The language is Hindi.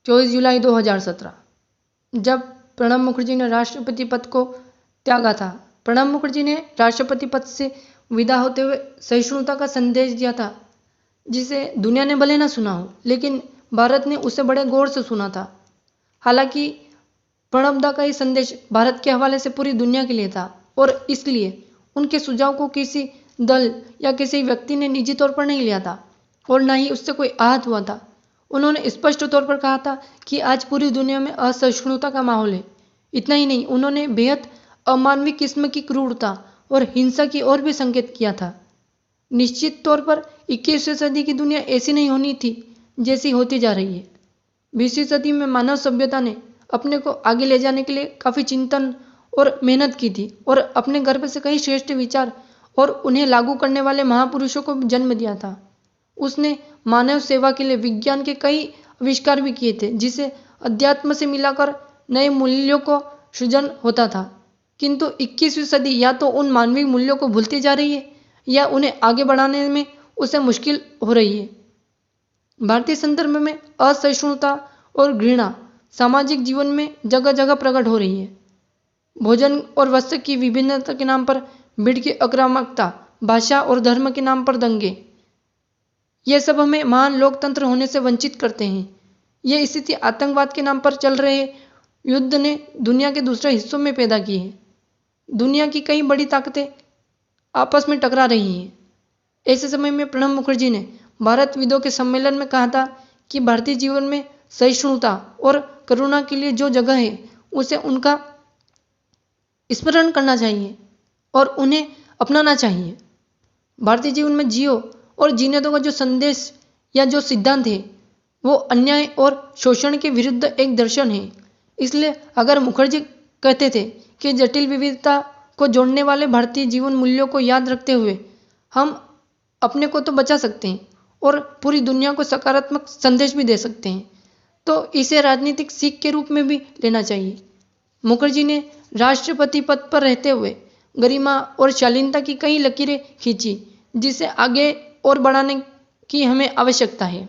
24 जुलाई 2017 जब प्रणब मुखर्जी ने राष्ट्रपति पद को त्यागा था। प्रणब मुखर्जी ने राष्ट्रपति पद से विदा होते हुए सहिष्णुता का संदेश दिया था, जिसे दुनिया ने भले ना सुना हो, लेकिन भारत ने उसे बड़े गौर से सुना था। हालांकि प्रणब दा का ये संदेश भारत के हवाले से पूरी दुनिया के लिए था और इसलिए उनके सुझाव को किसी दल या किसी व्यक्ति ने निजी तौर पर नहीं लिया था और न ही उससे कोई आहत हुआ था। उन्होंने स्पष्ट तौर पर कहा था कि आज पूरी दुनिया में असहिष्णुता का माहौल है। इतना ही नहीं, उन्होंने बेहद अमानवीय किस्म की क्रूरता और हिंसा की ओर भी संकेत किया था। निश्चित तौर पर 21वीं सदी की दुनिया ऐसी नहीं होनी थी जैसी होती जा रही है। 20वीं सदी में मानव सभ्यता ने अपने को आगे ले जाने के लिए काफ़ी चिंतन और मेहनत की थी और अपने गर्भ से कई श्रेष्ठ विचार और उन्हें लागू करने वाले महापुरुषों को जन्म दिया था। उसने मानव सेवा के लिए विज्ञान के कई आविष्कार भी किए थे, जिसे अध्यात्म से मिलाकर नए मूल्यों को सृजन होता था। किंतु 21वीं सदी या तो उन मानवीय मूल्यों को भूलती जा रही है या उन्हें आगे बढ़ाने में उसे मुश्किल हो रही है। भारतीय संदर्भ में असहिष्णुता और घृणा सामाजिक जीवन में जगह जगह प्रकट हो रही है। भोजन और वस्त्र की विभिन्नता के नाम पर भीड़ की आक्रामकता, भाषा और धर्म के नाम पर दंगे, ये सब हमें महान लोकतंत्र होने से वंचित करते हैं। ये स्थिति आतंकवाद के नाम पर चल रहे युद्ध ने दुनिया के दूसरे हिस्सों में पैदा की है। दुनिया की कई बड़ी ताकतें आपस में टकरा रही हैं। ऐसे समय में प्रणब मुखर्जी ने भारतविदों के सम्मेलन में कहा था कि भारतीय जीवन में सहिष्णुता और करुणा के लिए जो जगह है उसे उनका स्मरण करना चाहिए और उन्हें अपनाना चाहिए। भारतीय जीवन में जियो और जीने दो का जो संदेश या जो सिद्धांत है वो अन्याय और शोषण के विरुद्ध एक दर्शन है। इसलिए अगर मुखर्जी कहते थे कि जटिल विविधता को जोड़ने वाले भारतीय जीवन मूल्यों को याद रखते हुए हम अपने को तो बचा सकते हैं और पूरी दुनिया को सकारात्मक संदेश भी दे सकते हैं, तो इसे राजनीतिक सीख के रूप में भी लेना चाहिए। मुखर्जी ने राष्ट्रपति पद पर रहते हुए गरिमा और शालीनता की कई लकीरें खींची, जिसे आगे और बढ़ाने की हमें आवश्यकता है।